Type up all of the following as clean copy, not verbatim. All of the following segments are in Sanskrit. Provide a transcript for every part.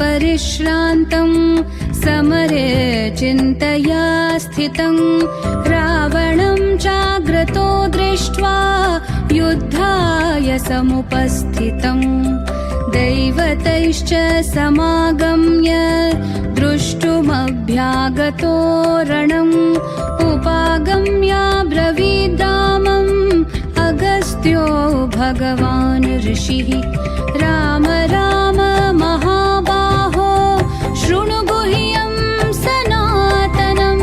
युद्धपरिश्रान्तं समरे चिन्तया स्थितं रावणं चाग्रतो दृष्ट्वा युद्धाय समुपस्थितं दैवतैश्च समागम्य द्रष्टुमभ्यागतो रणम् उपागम्याब्रवीद्रामम् अगस्त्यो भगवान् ऋषिः राम राम महाबाहो शृणु गुह्यं सनातनं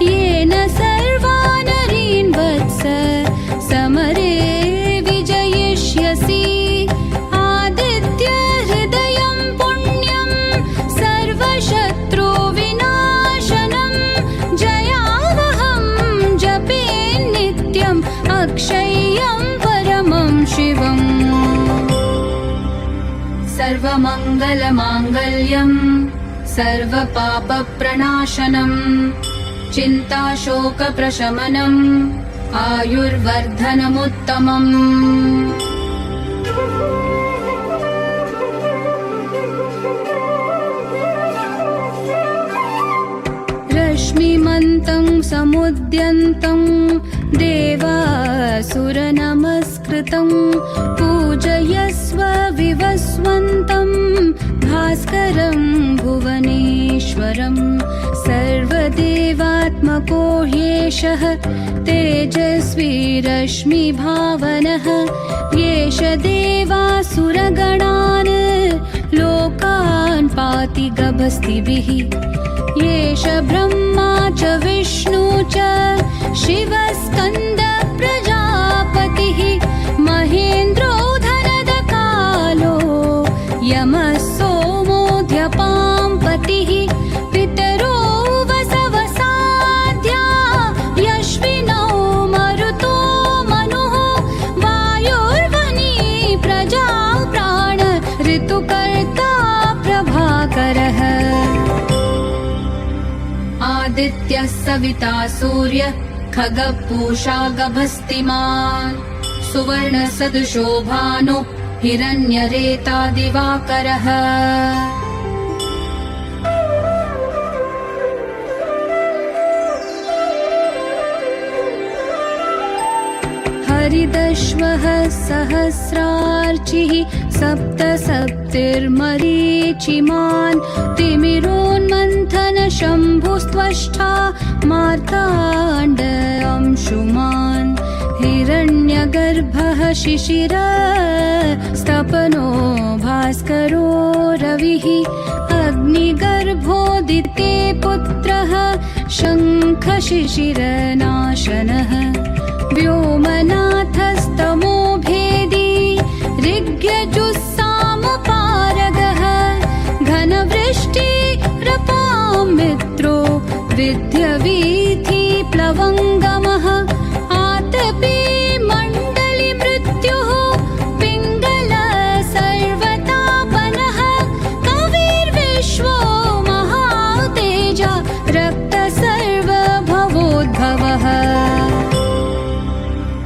येन सर्वानरीन् वत्स समरे विजयिष्यसि आदित्य हृदयं पुण्यं सर्वशत्रुविनाशनं जयावहं जपे नित्यम् अक्षय्यं परमं शिवम् सर्वमङ्गलमाङ्गल्यम् सर्वपापप्रणाशनम् चिन्ताशोकप्रशमनम् आयुर्वर्धनमुत्तमम् रश्मिमन्तं समुद्यन्तं देवासुरनमस्कृतं पूजयस्व विवस्वन्तं भास्करं भुवनेश्वरं सर्वदेवात्मको ह्येषः तेजस्वी रश्मिभावनः येष देवासुरगणान् लोकान् पाति गभस्तिभिः येष ब्रह्मा च विष्णु च शिवस्कन्द प्रजापतिः महेन्द्रो धनदकालो यमः सोमोऽध्यपां पतिः पितरो वसवसाद्या यश्विनौ मरुतो मनुः वायुर्वह्नि प्रजा प्राण ऋतुकर्ता प्रभाकरः आदित्यः सविता सूर्यः खगः पूषा गभस्तिमान् सुवर्णसदृशो भानु हिरण्यरेता दिवाकरः हरिदश्वः सहस्रार्चिः सप्त सप्तिर्मरीचिमान् तिमिरोन्मन्थन शम्भुस्त्वष्टा मार्ताण्ड अंशुमान् हिरण्यगर्भः शिशिर स्तपनो भास्करो रविः अग्निगर्भोदिते पुत्रः शङ्खशिशिरनाशनः व्योमनाथस्तमो भेदी ऋग्यजुस्सामपारगः घनवृष्टिरपां मित्रो विद्यवीथि प्लवङ्गमः आतपी मण्डली मृत्युः पिङ्गल सर्वतापनः कविर्विश्वो महातेजा रक्त सर्वभवोद्भवः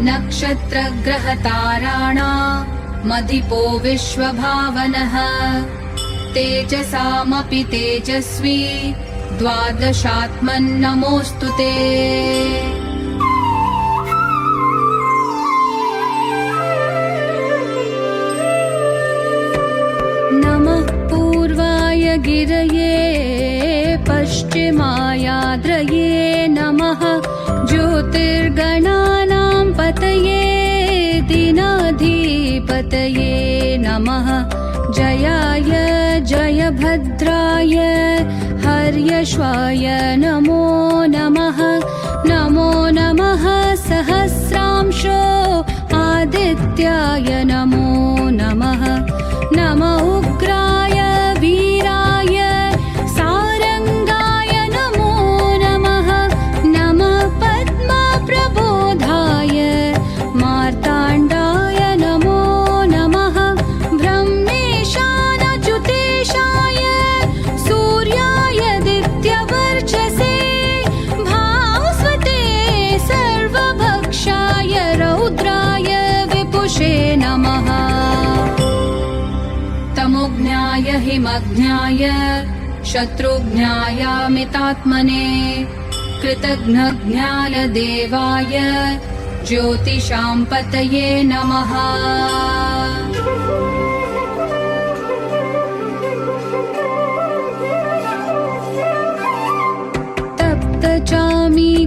नक्षत्रग्रहताराणामधिपो विश्वभावनः तेजसामपि तेजस्वी द्वादशात्मन्नमोऽस्तु ते नमः पूर्वाय गिरये पश्चिमायाद्रये नमः ज्योतिर्गणानां पतये दीनाधिपतये नमः जयाय जयभद्राय हर्यश्वाय नमो नमः नमो नमः सहस्रांशो आदित्याय नमो नमः नम उग्राय वीराय सारंगाय नमो नमः नमः पद्मप्रबोधाय मार्ताण्डाय नमो नमः ब्रह्मेशानच्युतेशाय सूर्याय दित्यवर्चसे भास्वते सर्वभक्षाय रौद्राय विपुषे नमः तमुज्ञाय हिमज्ञाय शत्रुज्ञायामितात्मने कृतघ्नज्ञाय देवाय ज्योतिषां पतये नमः।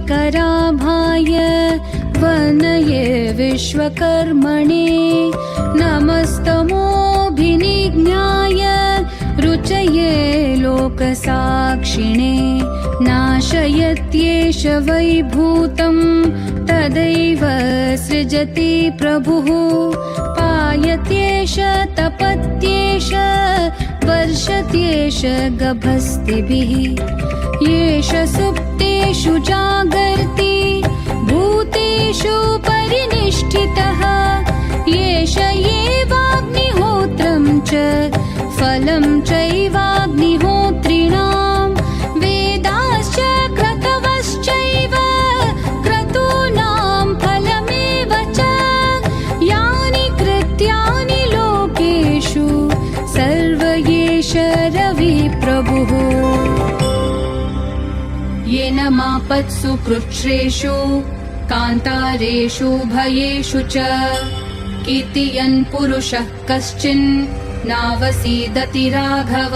तप्तचामीकराभाय वनये विश्वकर्मणे नमस्तमोऽभिनिज्ञाय रुचये लोकसाक्षिणे नाशयत्येष वैभूतं तदैव सृजति प्रभुः पायत्येष तपत्येष वर्षत्येष गभस्तिभिः येष सुप्तेषु जागर्ति भूतेषु परिनिष्ठितः येष एवाग्निहोत्रं च फलं चैवाग्निहोत्रिणां वेदाश्च क्रतवश्चैव क्रतूनां फलमेव च यानि कृत्यानि लोकेषु सर्व एष रविप्रभुः येन मापत्सु कृच्छ्रेषु कान्तारेषु भयेषु च कीर्तयन् पुरुषः कश्चिन् नावसीदति राघव।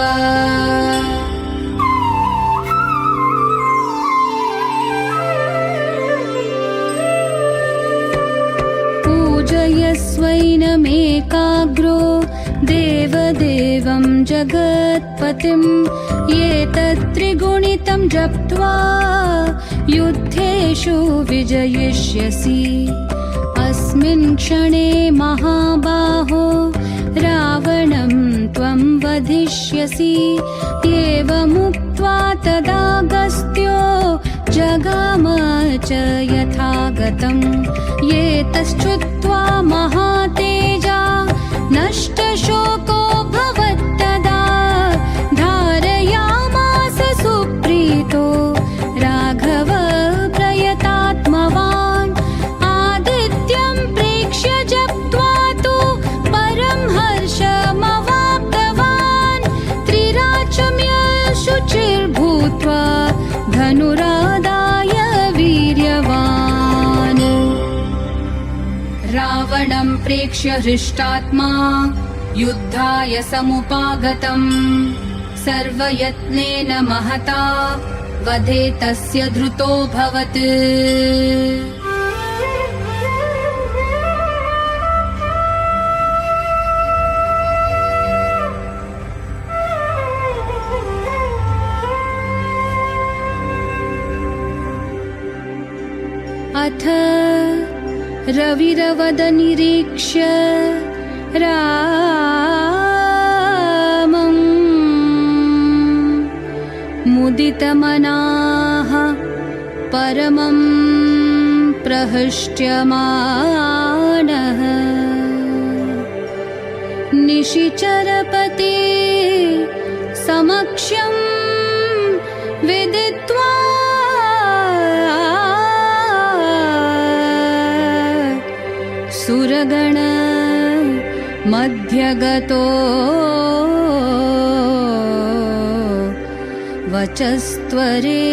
पूजयस्वैनमेकाग्रो देवदेवं जगत्पतिं एतत्त्रिगुणितं जप्त्वा युद्धेषु विजयिष्यसि अस्मिन् क्षणे महाबाहो रावणं त्वं वधिष्यसि एवमुक्त्वा तदागस्त्यो जगाम च यथागतं एतश्चुत्वा महातेजा नष्टशोको भवत्तदा धारयामास सुप्रीतो राघव प्रयतात्मवान् आदित्यं प्रेक्ष्य जप्त्वा तु परं हर्षमवाप्तवान् त्रिराचम्य शुचिर्भूत्वा धनुरादाय वीर्यवान् रावणं प्रेक्ष्य हृष्टात्मा युद्धाय समुपागतम् सर्वयत्नेन महता वधे तस्य धृतोऽभवत्। अथ रविरवदनिरीक्ष्य रामं मुदितमनाः परमं प्रहृष्ट्यमानः निशिचरपते समक्षं विदित्वा सुरगण मध्यगतो वचस्त्वरे